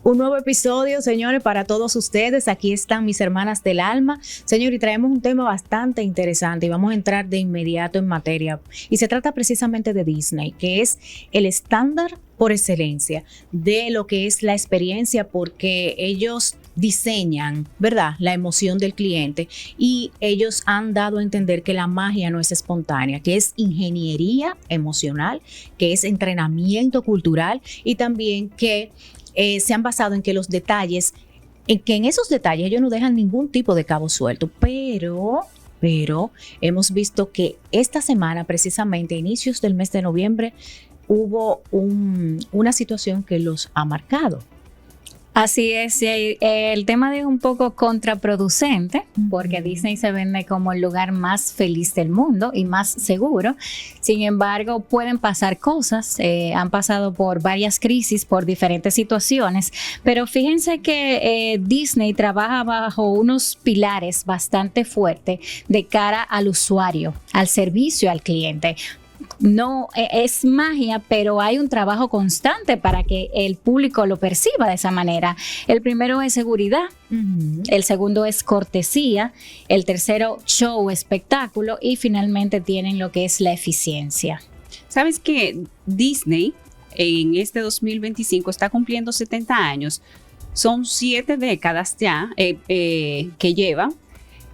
Un nuevo episodio, señores, para todos ustedes. Aquí están mis hermanas del alma. Señor, y traemos un tema bastante interesante y vamos a entrar de inmediato en materia. Y se trata precisamente de Disney, que es el estándar por excelencia de lo que es la experiencia, porque ellos diseñan, ¿verdad?, la emoción del cliente, y ellos han dado a entender que la magia no es espontánea, que es ingeniería emocional, que es entrenamiento cultural, y también que se han basado en que los detalles, en que en esos detalles ellos no dejan ningún tipo de cabo suelto, pero hemos visto que esta semana, precisamente a inicios del mes de noviembre, hubo una situación que los ha marcado. Así es, el tema es un poco contraproducente porque Disney se vende como el lugar más feliz del mundo y más seguro. Sin embargo, pueden pasar cosas, han pasado por varias crisis, por diferentes situaciones, pero fíjense que Disney trabaja bajo unos pilares bastante fuertes de cara al usuario, al servicio al cliente. No es magia, pero hay un trabajo constante para que el público lo perciba de esa manera. El primero es seguridad, el segundo es cortesía, el tercero show, espectáculo, y finalmente tienen lo que es la eficiencia. ¿Sabes qué? Disney en este 2025 está cumpliendo 70 años. Son 7 décadas ya que lleva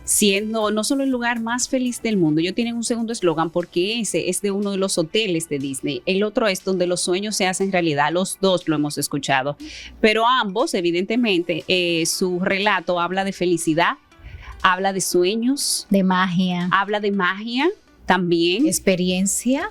siendo no solo el lugar más feliz del mundo. Ellos tienen un segundo eslogan porque ese es de uno de los hoteles de Disney. El otro es donde los sueños se hacen realidad. Los dos lo hemos escuchado. Pero ambos, evidentemente, su relato habla de felicidad, habla de sueños. De magia. Habla de magia también. Experiencia.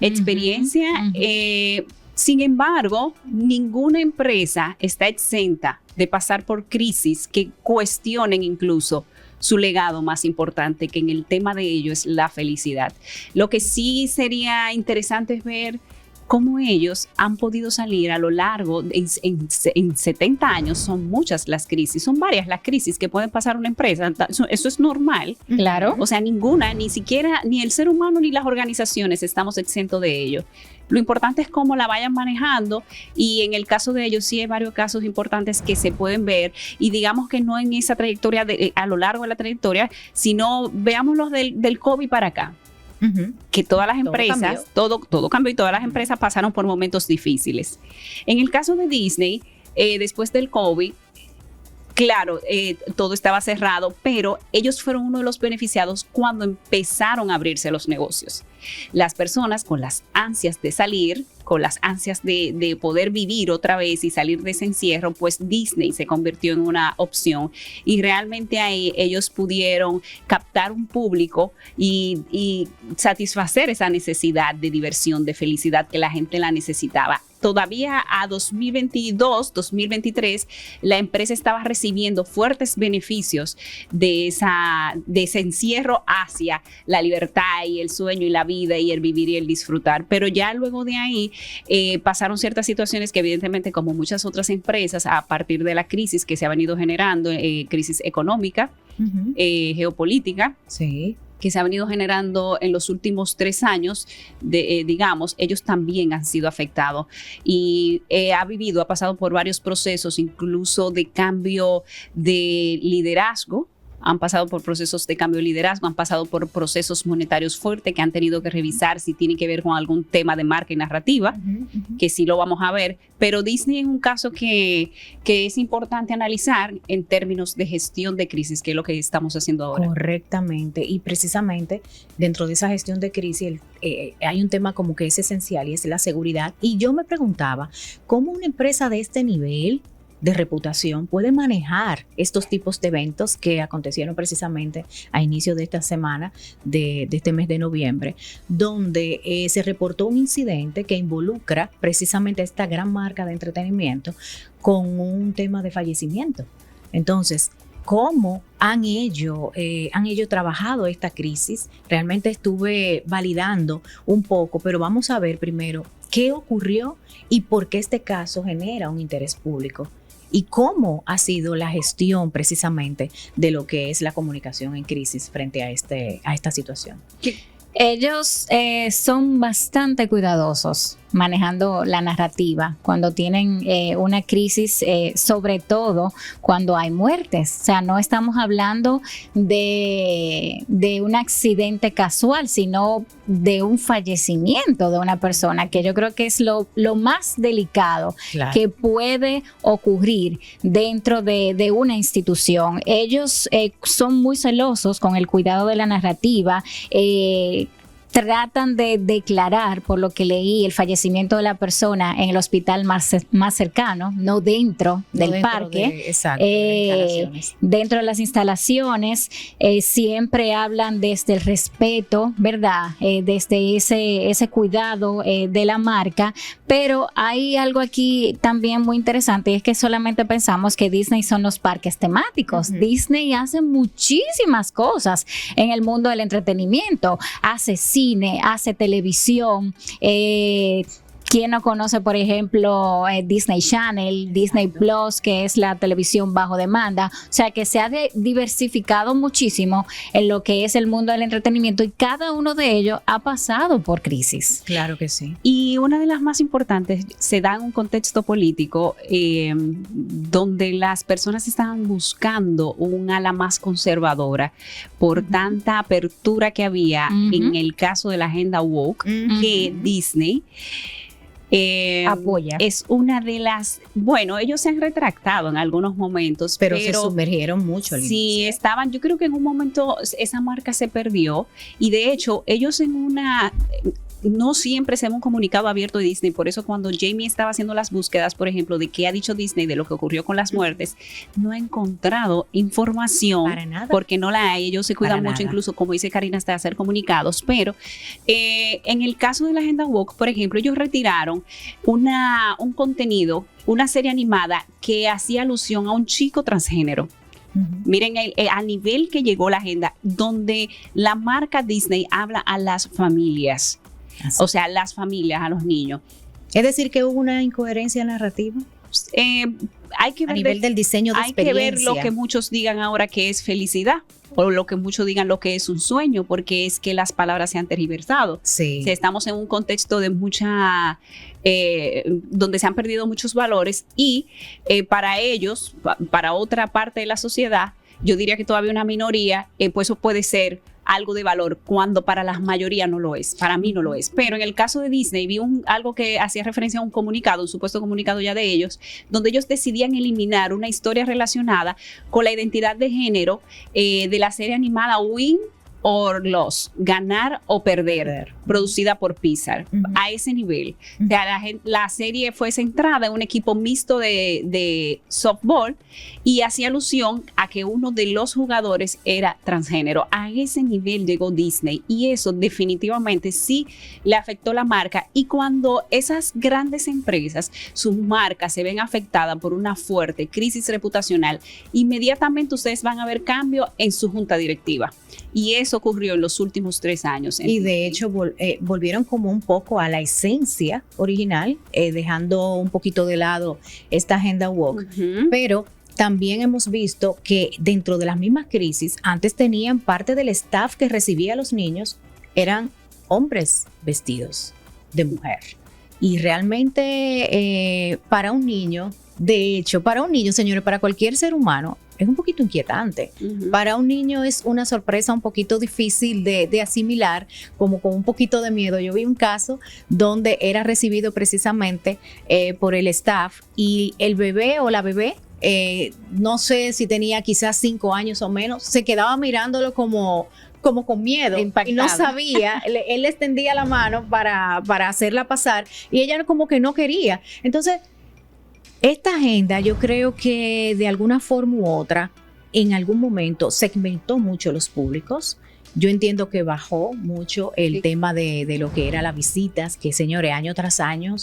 Sin embargo, ninguna empresa está exenta de pasar por crisis que cuestionen incluso su legado más importante, que en el tema de ello es la felicidad. Lo que sí sería interesante es ver cómo ellos han podido salir a lo largo, en 70 años, son muchas las crisis, son varias las crisis que pueden pasar una empresa, eso es normal. Claro. O sea, ninguna, ni siquiera, ni el ser humano ni las organizaciones estamos exentos de ello. Lo importante es cómo la vayan manejando, y en el caso de ellos sí hay varios casos importantes que se pueden ver, y digamos que no en esa trayectoria, a lo largo de la trayectoria, sino veámoslos del COVID para acá. Que todas las empresas, todo cambió y todas las empresas pasaron por momentos difíciles. En el caso de Disney, después del COVID, claro, todo estaba cerrado, pero ellos fueron uno de los beneficiados cuando empezaron a abrirse los negocios. Las personas con las ansias de salir, con las ansias de poder vivir otra vez y salir de ese encierro, pues Disney se convirtió en una opción, y realmente ahí ellos pudieron captar un público y satisfacer esa necesidad de diversión, de felicidad que la gente la necesitaba. Todavía a 2022, 2023, la empresa estaba recibiendo fuertes beneficios de ese encierro hacia la libertad y el sueño y la vida y el vivir y el disfrutar. Pero ya luego de ahí pasaron ciertas situaciones que evidentemente, como muchas otras empresas, a partir de la crisis que se ha venido generando, crisis económica, geopolítica, sí, que se ha venido generando en los últimos 3 años, digamos, ellos también han sido afectados, y ha pasado por varios procesos, incluso de cambio de liderazgo. Han pasado por procesos de cambio de liderazgo, han pasado por procesos monetarios fuertes que han tenido que revisar si tiene que ver con algún tema de marca y narrativa, que sí lo vamos a ver. Pero Disney es un caso que es importante analizar en términos de gestión de crisis, que es lo que estamos haciendo ahora. Correctamente, y precisamente dentro de esa gestión de crisis hay un tema como que es esencial, y es la seguridad. Y yo me preguntaba, ¿cómo una empresa de este nivel de reputación puede manejar estos tipos de eventos que acontecieron precisamente a inicio de esta semana, de este mes de noviembre, donde se reportó un incidente que involucra precisamente a esta gran marca de entretenimiento con un tema de fallecimiento? Entonces, ¿cómo han ellos trabajado esta crisis? Realmente estuve validando un poco, pero vamos a ver primero qué ocurrió y por qué este caso genera un interés público, y cómo ha sido la gestión precisamente de lo que es la comunicación en crisis frente a esta situación. Ellos son bastante cuidadosos manejando la narrativa, cuando tienen una crisis, sobre todo cuando hay muertes. O sea, no estamos hablando de un accidente casual, sino de un fallecimiento de una persona, que yo creo que es lo más delicado que puede ocurrir dentro de una institución. Ellos son muy celosos con el cuidado de la narrativa, tratan de declarar, por lo que leí, el fallecimiento de la persona en el hospital más cercano, no dentro del parque. Dentro de las instalaciones, siempre hablan desde el respeto, ¿verdad? Desde ese cuidado de la marca. Pero hay algo aquí también muy interesante, y es que solamente pensamos que Disney son los parques temáticos. Disney hace muchísimas cosas en el mundo del entretenimiento. Hace cine, hace televisión. ¿Quién no conoce, por ejemplo, Disney Channel, Disney Plus, que es la televisión bajo demanda? O sea, que se ha diversificado muchísimo en lo que es el mundo del entretenimiento, y cada uno de ellos ha pasado por crisis. Claro que sí. Y una de las más importantes se da en un contexto político donde las personas estaban buscando un ala más conservadora por tanta apertura que había en el caso de la agenda woke, que Disney apoya. Es una de las, bueno, ellos se han retractado en algunos momentos, pero se sumergieron mucho. Sí, estaban, yo creo que en un momento esa marca se perdió, y de hecho ellos no siempre se han comunicado abierto de Disney. Por eso cuando Jamie estaba haciendo las búsquedas, por ejemplo, de qué ha dicho Disney de lo que ocurrió con las muertes, no ha encontrado información. Para nada. Porque no la hay. Ellos se cuidan mucho, incluso, como dice Karina, hasta de hacer comunicados. Pero en el caso de la agenda woke, por ejemplo, ellos retiraron un contenido, una serie animada que hacía alusión a un chico transgénero. Miren a nivel que llegó la agenda, donde la marca Disney habla a las familias. Así. O sea, las familias, a los niños. Es decir, que hubo una incoherencia narrativa. Hay que ver a nivel del diseño de experiencia. Hay que ver lo que muchos digan ahora que es felicidad, o lo que muchos digan lo que es un sueño, porque es que las palabras se han tergiversado. Sí. O sea, estamos en un contexto de donde se han perdido muchos valores, y para ellos, para otra parte de la sociedad, yo diría que todavía una minoría, pues eso puede ser algo de valor, cuando para la mayoría no lo es. Para mí no lo es. Pero en el caso de Disney vi algo que hacía referencia a un comunicado, un supuesto comunicado ya de ellos, donde ellos decidían eliminar una historia relacionada con la identidad de género de la serie animada Win or Loss, ganar o perder, producida por Pixar, a ese nivel. O sea, la serie fue centrada en un equipo mixto de softball, y hacía alusión a que uno de los jugadores era transgénero. A ese nivel llegó Disney, y eso definitivamente sí le afectó la marca. Y cuando esas grandes empresas, sus marcas se ven afectadas por una fuerte crisis reputacional, inmediatamente ustedes van a ver cambio en su junta directiva. Y eso ocurrió en los últimos 3 años. Y de hecho volvieron como un poco a la esencia original, dejando un poquito de lado esta agenda woke. Pero también hemos visto que dentro de las mismas crisis, antes tenían parte del staff que recibía a los niños, eran hombres vestidos de mujer. Y realmente para un niño, de hecho, para un niño, señores, para cualquier ser humano, es un poquito inquietante. Para un niño es una sorpresa un poquito difícil de asimilar, como con un poquito de miedo. Yo vi un caso donde era recibido precisamente por el staff, y el bebé o la bebé, no sé si tenía quizás 5 años o menos, se quedaba mirándolo como con miedo, impactada. Y no sabía, él le extendía la mano para hacerla pasar, y ella como que no quería. Entonces, esta agenda, yo creo que de alguna forma u otra, en algún momento segmentó mucho los públicos. Yo entiendo que bajó mucho el tema de lo que eran las visitas, que, señores, año tras año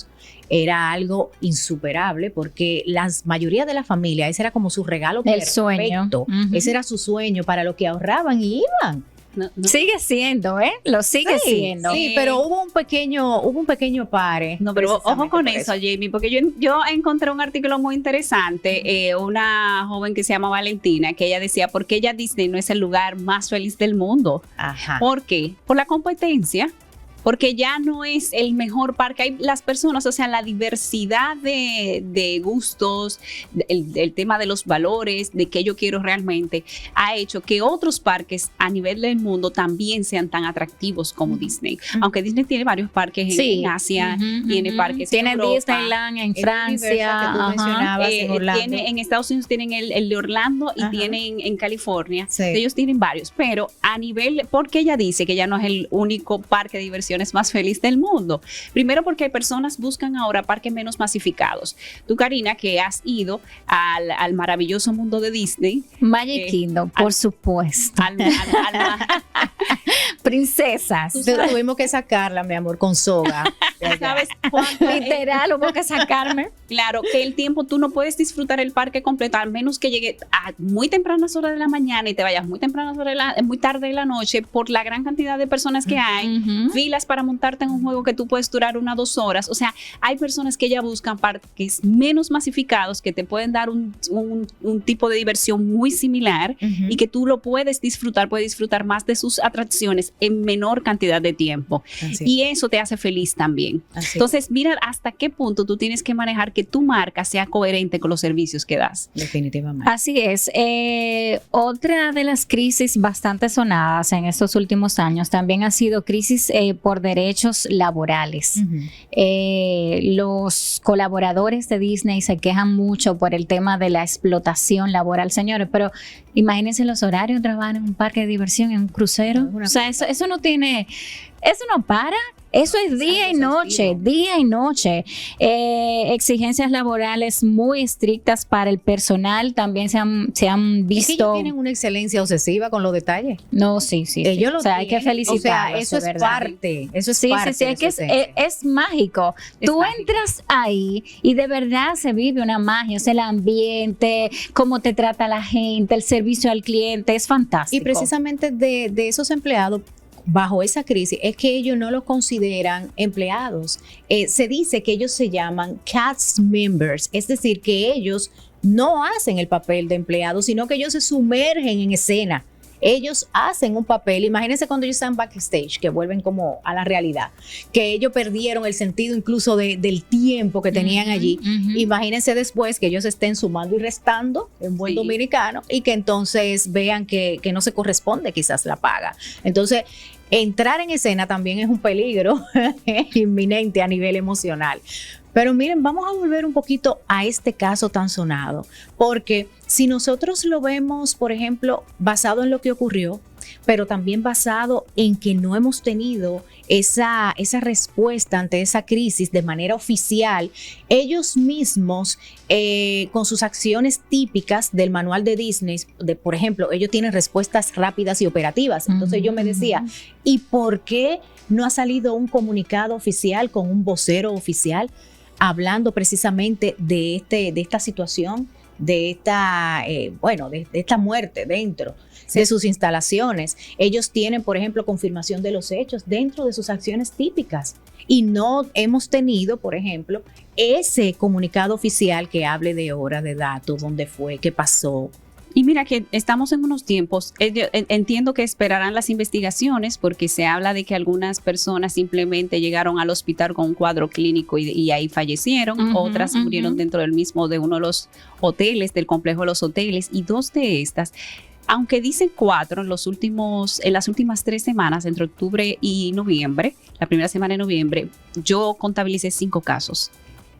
era algo insuperable, porque la mayoría de la familia, ese era como su regalo perfecto. Sueño. Ese era su sueño, para lo que ahorraban y iban. No. Sigue siendo, lo sigue siendo. Sí, pero hubo un pequeño pare. No, pero ojo con eso, Jamie, porque yo encontré un artículo muy interesante, una joven que se llama Valentina, que ella decía, ¿por qué ya Disney no es el lugar más feliz del mundo? Ajá. ¿Por qué? Por la competencia. porque ya no es el mejor parque. Hay las personas, o sea, la diversidad de gustos, el tema de los valores, de qué yo quiero realmente, ha hecho que otros parques a nivel del mundo también sean tan atractivos como Disney. Aunque Disney tiene varios parques en Asia, tiene parques tiene en Europa. Disneyland en Francia, En Estados Unidos tienen el de Orlando y tienen en California. Sí. Ellos tienen varios, pero a nivel, porque ella dice que ya no es el único parque de diversiones más feliz del mundo. Primero porque hay personas que buscan ahora parques menos masificados. Tú, Karina, que has ido al maravilloso mundo de Disney. Magic Kingdom, por supuesto. Princesas. Tuvimos que sacarla, mi amor, con soga. ¿Sabes? Literal, hubo que sacarme. Claro, que el tiempo tú no puedes disfrutar el parque completo, al menos que llegue a muy tempranas horas de la mañana y te vayas muy tarde de la noche por la gran cantidad de personas que hay, filas para montarte en un juego que tú puedes durar 1 o 2 horas. O sea, hay personas que ya buscan parques menos masificados que te pueden dar un tipo de diversión muy similar y que tú lo puedes disfrutar más de sus atracciones en menor cantidad de tiempo. Y eso te hace feliz también. Entonces, mira hasta qué punto tú tienes que manejar que tu marca sea coherente con los servicios que das. Definitivamente. Así es. Otra de las crisis bastante sonadas en estos últimos años también ha sido crisis por derechos laborales. Los colaboradores de Disney se quejan mucho por el tema de la explotación laboral, señores, pero imagínense los horarios, trabajar en un parque de diversión, en un crucero. O sea, eso no tiene, eso no para. Eso es día y noche. Exigencias laborales muy estrictas para el personal también se han visto. Es que ellos tienen una excelencia obsesiva con los detalles. No, sí. Ellos o sea, hay que felicitarlos. O sea, eso es ¿verdad? parte. Eso es Sí, parte. es que es mágico. Tú mágico. entras ahí y de verdad se vive una magia. O sea, el ambiente, cómo te trata la gente, el servicio al cliente, es fantástico. Y precisamente de esos empleados, bajo esa crisis, es que ellos no lo consideran empleados. Se dice que ellos se llaman cast members, es decir, que ellos no hacen el papel de empleados, sino que ellos se sumergen en escena. Ellos hacen un papel. Imagínense cuando ellos están backstage, que vuelven como a la realidad, que ellos perdieron el sentido incluso del tiempo que tenían allí. Imagínense después que ellos estén sumando y restando en buen dominicano y que entonces vean que no se corresponde quizás la paga. Entonces, entrar en escena también es un peligro inminente a nivel emocional. Pero miren, vamos a volver un poquito a este caso tan sonado, porque si nosotros lo vemos, por ejemplo, basado en lo que ocurrió, pero también basado en que no hemos tenido esa respuesta ante esa crisis de manera oficial, ellos mismos con sus acciones típicas del manual de Disney, por ejemplo, ellos tienen respuestas rápidas y operativas. Entonces yo me decía, ¿y por qué no ha salido un comunicado oficial con un vocero oficial hablando precisamente de esta situación, de esta muerte dentro de sus instalaciones? Ellos tienen, por ejemplo, confirmación de los hechos dentro de sus acciones típicas y no hemos tenido, por ejemplo, ese comunicado oficial que hable de hora, de datos, dónde fue, qué pasó. Y mira que estamos en unos tiempos, entiendo que esperarán las investigaciones porque se habla de que algunas personas simplemente llegaron al hospital con un cuadro clínico y ahí fallecieron, otras murieron dentro de uno de los hoteles, del complejo de los hoteles, y 2 de estas, aunque dicen 4 en las últimas 3 semanas, entre octubre y noviembre, la primera semana de noviembre, yo contabilicé 5 casos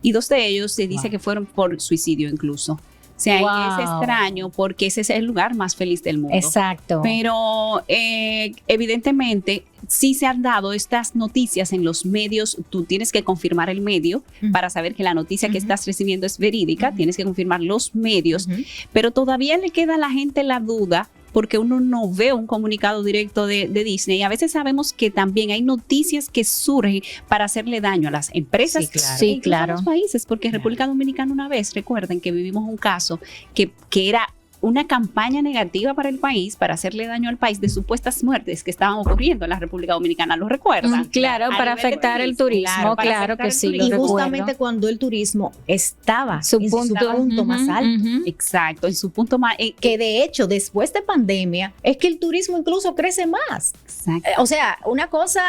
y 2 de ellos se dice que fueron por suicidio incluso. O sea, y es extraño porque ese es el lugar más feliz del mundo. Exacto. Pero evidentemente sí se han dado estas noticias en los medios. Tú tienes que confirmar el medio para saber que la noticia que estás recibiendo es verídica. Tienes que confirmar los medios. Pero todavía le queda a la gente la duda porque uno no ve un comunicado directo de Disney. Y a veces sabemos que también hay noticias que surgen para hacerle daño a las empresas, Sí, claro. a los países, porque en República Dominicana una vez, recuerden que vivimos un caso que era una campaña negativa para el país, para hacerle daño al país de supuestas muertes que estaban ocurriendo en la República Dominicana. ¿Lo recuerdan? Claro, para afectar el turismo, claro que sí. Y justamente cuando el turismo estaba en su punto más alto. Exacto, en su punto más... que de hecho, después de pandemia, es que el turismo incluso crece más. Exacto. O sea, una cosa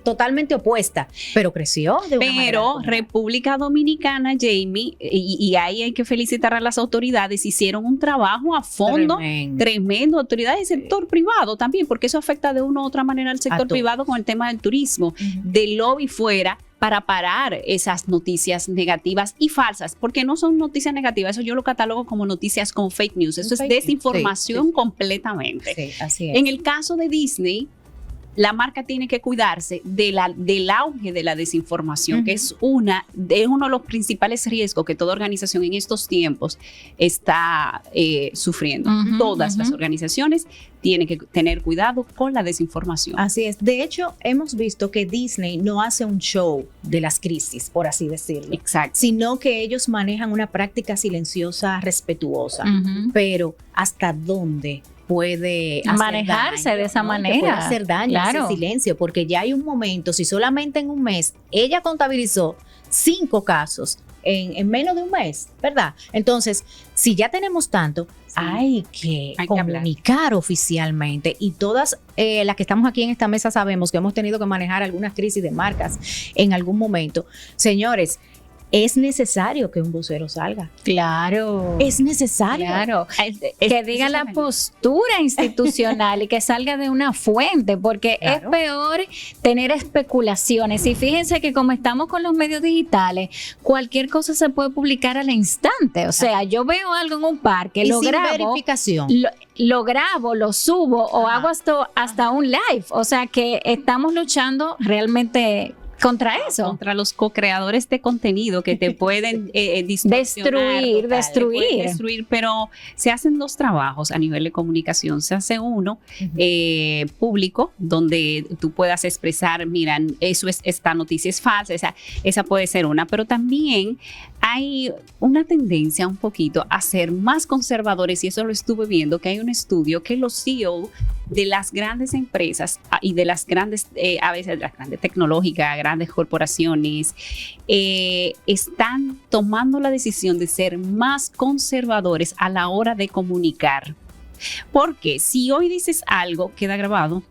totalmente opuesta, pero creció de una manera. Pero República Dominicana, Jamie, y ahí hay que felicitar a las autoridades, hicieron un trabajo a fondo tremendo, autoridades del sector privado también, porque eso afecta de una u otra manera al sector privado con el tema del turismo, del lobby fuera, para parar esas noticias negativas y falsas, porque no son noticias negativas, eso yo lo catalogo como noticias con fake news, eso es desinformación completamente. Sí, así es. En el caso de Disney, la marca tiene que cuidarse del auge de la desinformación, que es uno de los principales riesgos que toda organización en estos tiempos está sufriendo. Todas las organizaciones tienen que tener cuidado con la desinformación. Así es. De hecho, hemos visto que Disney no hace un show de las crisis, por así decirlo. Exacto. Sino que ellos manejan una práctica silenciosa, respetuosa. Pero ¿hasta dónde puede manejarse daño, de esa manera? Que puede hacer daño, claro. ese silencio, porque ya hay un momento, si solamente en un mes ella contabilizó 5 casos en menos de un mes, ¿verdad? Entonces, si ya tenemos tanto, hay que comunicar oficialmente, y todas las que estamos aquí en esta mesa sabemos que hemos tenido que manejar algunas crisis de marcas en algún momento. Señores, es necesario que un vocero salga. Claro. Es necesario. Claro. Que diga la postura institucional y que salga de una fuente, porque es peor tener especulaciones. Y fíjense que como estamos con los medios digitales, cualquier cosa se puede publicar al instante. O sea, yo veo algo en un parque, lo sin grabo, verificación. lo grabo, lo subo o hago hasta un live. O sea, que estamos luchando realmente contra eso. Contra los co-creadores de contenido que te pueden destruir, pero se hacen 2 trabajos a nivel de comunicación. Se hace uno público, donde tú puedas expresar, mira, esta noticia es falsa, esa puede ser una, pero también hay una tendencia un poquito a ser más conservadores, y eso lo estuve viendo, que hay un estudio que los CEO de las grandes empresas y de las grandes, a veces las grandes tecnológicas, grandes corporaciones, están tomando la decisión de ser más conservadores a la hora de comunicar. Porque si hoy dices algo, queda grabado,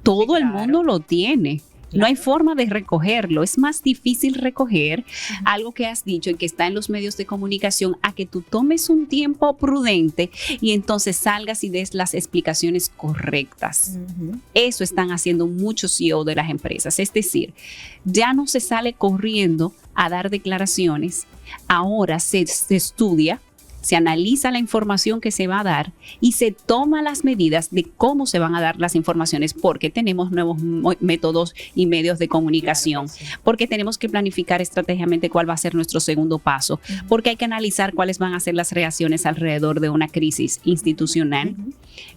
todo el mundo lo tiene. No hay forma de recogerlo. Es más difícil recoger algo que has dicho y que está en los medios de comunicación, a que tú tomes un tiempo prudente y entonces salgas y des las explicaciones correctas. Eso están haciendo muchos CEO de las empresas. Es decir, ya no se sale corriendo a dar declaraciones. Ahora se estudia, se analiza la información que se va a dar y se toman las medidas de cómo se van a dar las informaciones, porque tenemos nuevos métodos y medios de comunicación, porque tenemos que planificar estratégicamente cuál va a ser nuestro segundo paso, porque hay que analizar cuáles van a ser las reacciones alrededor de una crisis institucional,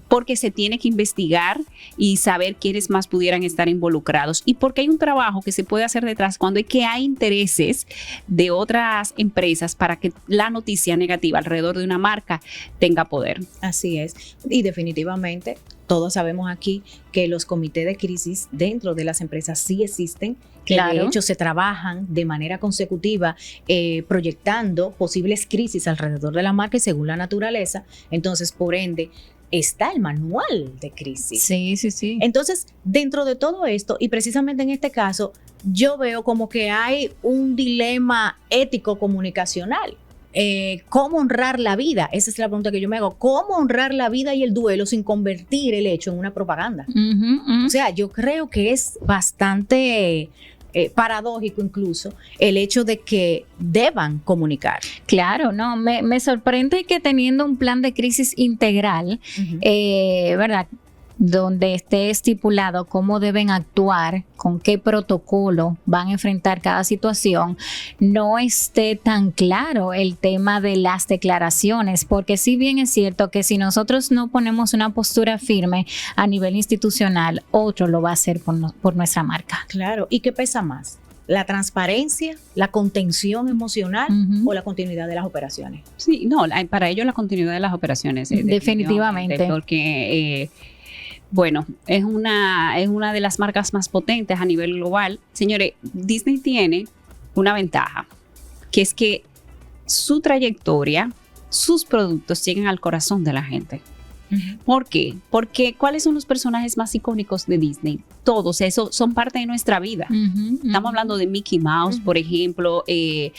porque se tiene que investigar y saber quiénes más pudieran estar involucrados, y porque hay un trabajo que se puede hacer detrás cuando hay intereses de otras empresas para que la noticia negativa alrededor de una marca tenga poder. Así es. Y definitivamente todos sabemos aquí que los comités de crisis dentro de las empresas sí existen, que de hecho se trabajan de manera consecutiva proyectando posibles crisis alrededor de la marca y según la naturaleza. Entonces, por ende, está el manual de crisis. Sí. Entonces, dentro de todo esto, y precisamente en este caso, yo veo como que hay un dilema ético comunicacional. ¿Cómo honrar la vida? Esa es la pregunta que yo me hago. ¿Cómo honrar la vida y el duelo sin convertir el hecho en una propaganda? O sea, yo creo que es bastante paradójico incluso el hecho de que deban comunicar. Claro, no, me sorprende que teniendo un plan de crisis integral, ¿verdad?, donde esté estipulado cómo deben actuar, con qué protocolo van a enfrentar cada situación, no esté tan claro el tema de las declaraciones, porque si bien es cierto que si nosotros no ponemos una postura firme a nivel institucional, otro lo va a hacer por nuestra marca. Claro, ¿y qué pesa más? la transparencia, la contención emocional Ujú. o la continuidad de las operaciones. Sí, no, para ello la continuidad de las operaciones. Definitivamente. Porque, bueno, es una de las marcas más potentes a nivel global. Señores, Disney tiene una ventaja, que es que su trayectoria, sus productos llegan al corazón de la gente. ¿Por qué? Porque ¿cuáles son los personajes más icónicos de Disney? Todos esos son parte de nuestra vida. Ujú, Estamos ujú. hablando de Mickey Mouse, por ejemplo, De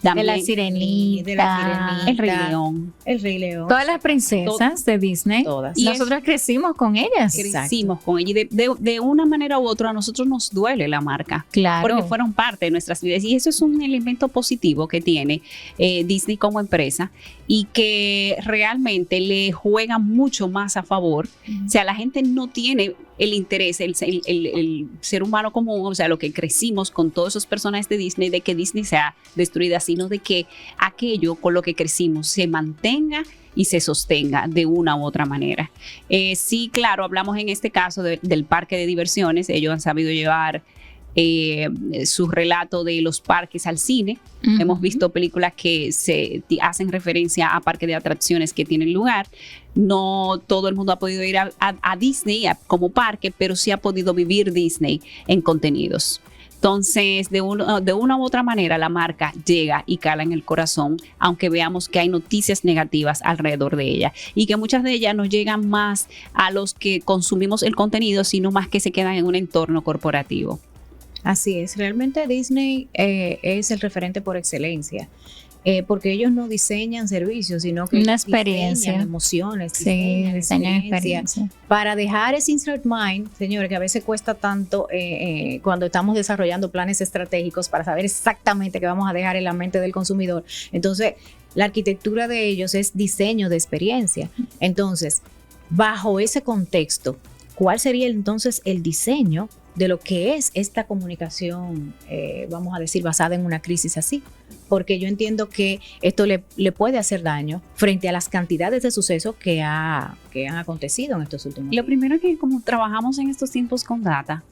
también la Sirenita. El Rey León. El Rey León. Todas las princesas de Disney. Todas. Y Nosotros crecimos con ellas. Exacto. Crecimos con ella y de una manera u otra a nosotros nos duele la marca. Claro. Porque fueron parte de nuestras vidas y eso es un elemento positivo que tiene Disney como empresa y que realmente le juega mucho más a favor. O sea, la gente no tiene el interés, el ser humano común, o sea, lo que crecimos con todos esos personajes de Disney, de que Disney sea destruida, sino de que aquello con lo que crecimos se mantenga y se sostenga de una u otra manera. Sí, claro, hablamos en este caso del parque de diversiones. Ellos han sabido llevar su relato de los parques al cine. Ujú. Hemos visto películas que hacen referencia a parques de atracciones que tienen lugar. No todo el mundo ha podido ir a Disney como parque, pero sí ha podido vivir Disney en contenidos. Entonces, de una u otra manera, la marca llega y cala en el corazón, aunque veamos que hay noticias negativas alrededor de ella y que muchas de ellas no llegan más a los que consumimos el contenido, sino más que se quedan en un entorno corporativo. Así es, realmente Disney es el referente por excelencia, porque ellos no diseñan servicios, sino que Una ellos experiencia. diseñan emociones, Sí, diseñan experiencia. para dejar ese insert mind, señores, que a veces cuesta tanto cuando estamos desarrollando planes estratégicos para saber exactamente qué vamos a dejar en la mente del consumidor. Entonces, la arquitectura de ellos es diseño de experiencia. Entonces, bajo ese contexto, ¿cuál sería entonces el diseño de lo que es esta comunicación, vamos a decir, basada en una crisis así? Porque yo entiendo que esto le puede hacer daño frente a las cantidades de sucesos que han acontecido en estos últimos Lo días. primero es que como trabajamos en estos tiempos con data,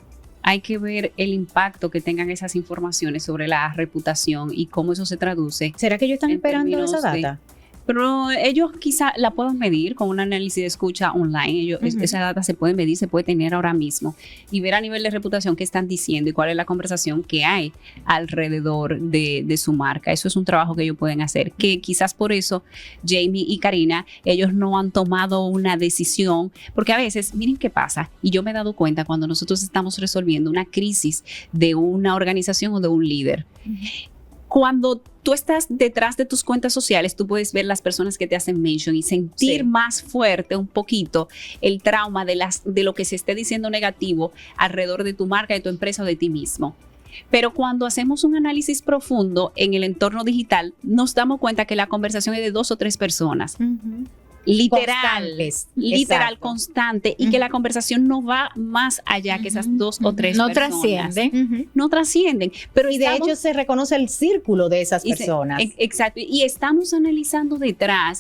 hay que ver el impacto que tengan esas informaciones sobre la reputación y cómo eso se traduce. ¿Será que ellos están en esperando términos esa de- data? Pero ellos quizá la puedan medir con un análisis de escucha online. Ujú. Esa data se puede medir, se puede tener ahora mismo y ver a nivel de reputación qué están diciendo y cuál es la conversación que hay alrededor de su marca. Eso es un trabajo que ellos pueden hacer, que quizás por eso Jamie y Karina, ellos no han tomado una decisión, porque a veces, miren qué pasa, y yo me he dado cuenta cuando nosotros estamos resolviendo una crisis de una organización o de un líder. Cuando tú estás detrás de tus cuentas sociales, tú puedes ver las personas que te hacen mention y sentir Sí. más fuerte un poquito el trauma de lo que se esté diciendo negativo alrededor de tu marca, de tu empresa o de ti mismo. Pero cuando hacemos un análisis profundo en el entorno digital, nos damos cuenta que la conversación es de 2 o 3 personas. Literal, Constantes, literal, exacto. constante, y que la conversación no va más allá que esas 2 o 3 No personas. trasciende. No trascienden. Pero Y de estamos- hecho se reconoce el círculo de esas y se- personas. Exacto. Y estamos analizando detrás,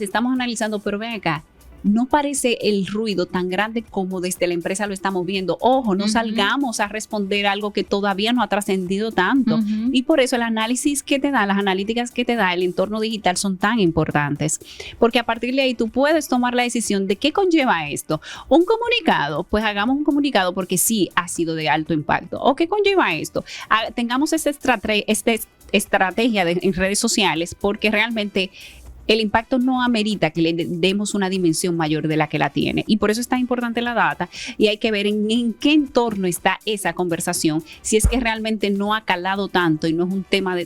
pero ven acá, no parece el ruido tan grande como desde la empresa lo estamos viendo. Ojo, no Ujú. salgamos a responder algo que todavía no ha trascendido tanto. Ujú. Y por eso el análisis que te da, las analíticas que te da el entorno digital son tan importantes. Porque a partir de ahí tú puedes tomar la decisión de qué conlleva esto. Un comunicado, pues hagamos un comunicado porque sí ha sido de alto impacto. ¿O qué conlleva esto? Tengamos esta estrategia en redes sociales porque realmente el impacto no amerita que le demos una dimensión mayor de la que la tiene. Y por eso es tan importante la data y hay que ver en qué entorno está esa conversación, si es que realmente no ha calado tanto y no es un tema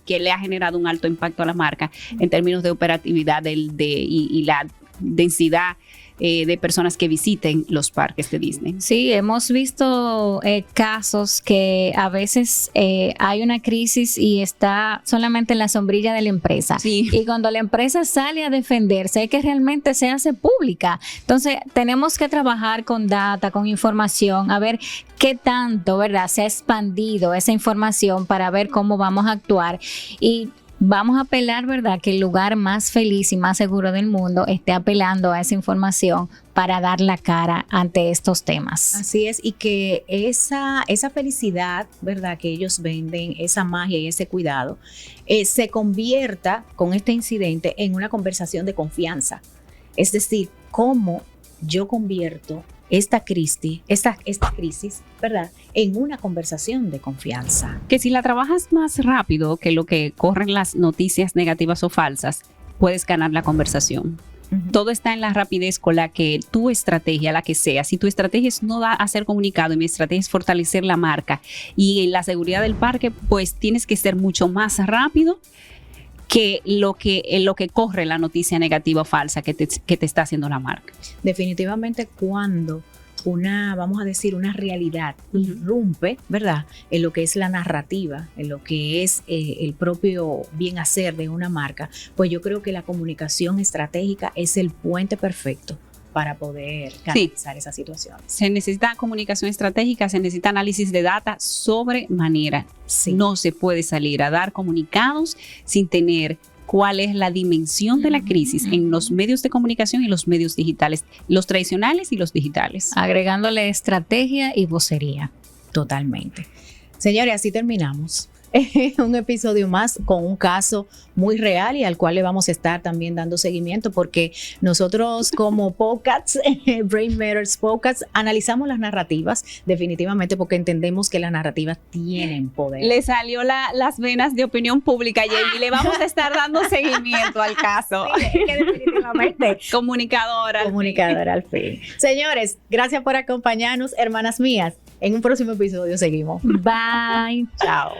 que le ha generado un alto impacto a la marca en términos de operatividad y la densidad de personas que visiten los parques de Disney. Sí, hemos visto casos que a veces hay una crisis y está solamente en la sombrilla de la empresa. Sí. Y cuando la empresa sale a defenderse, es que realmente se hace pública. Entonces, tenemos que trabajar con data, con información, a ver qué tanto, ¿verdad?, se ha expandido esa información para ver cómo vamos a actuar. Y vamos a apelar, ¿verdad?, que el lugar más feliz y más seguro del mundo esté apelando a esa información para dar la cara ante estos temas. Así es, y que esa felicidad, ¿verdad?, que ellos venden, esa magia y ese cuidado, se convierta con este incidente en una conversación de confianza. Es decir, cómo yo convierto esta crisis, ¿verdad?, en una conversación de confianza. Que si la trabajas más rápido que lo que corren las noticias negativas o falsas, puedes ganar la conversación. Todo está en la rapidez con la que tu estrategia, la que sea, si tu estrategia es no da a ser comunicado y mi estrategia es fortalecer la marca y la seguridad del parque, pues tienes que ser mucho más rápido que lo que corre la noticia negativa o falsa que te está haciendo la marca. Definitivamente cuando vamos a decir, una realidad irrumpe, ¿verdad?, en lo que es la narrativa, en lo que es el propio bien hacer de una marca, pues yo creo que la comunicación estratégica es el puente perfecto para poder canalizar esa situación. Se necesita comunicación estratégica, se necesita análisis de data sobremanera. Sí. No se puede salir a dar comunicados sin tener cuál es la dimensión de la crisis en los medios de comunicación y los medios digitales, los tradicionales y los digitales. Agregándole estrategia y vocería. Totalmente. Señores, así terminamos. Un episodio más con un caso muy real y al cual le vamos a estar también dando seguimiento, porque nosotros como podcasts, Brain Matters Podcasts, analizamos las narrativas definitivamente porque entendemos que las narrativas tienen poder. Le salió las venas de opinión pública, Jamie. Le vamos a estar dando seguimiento al caso. Sí, es que definitivamente. Comunicadora Al fin. Señores, gracias por acompañarnos, hermanas mías. En un próximo episodio seguimos. Bye. Chao.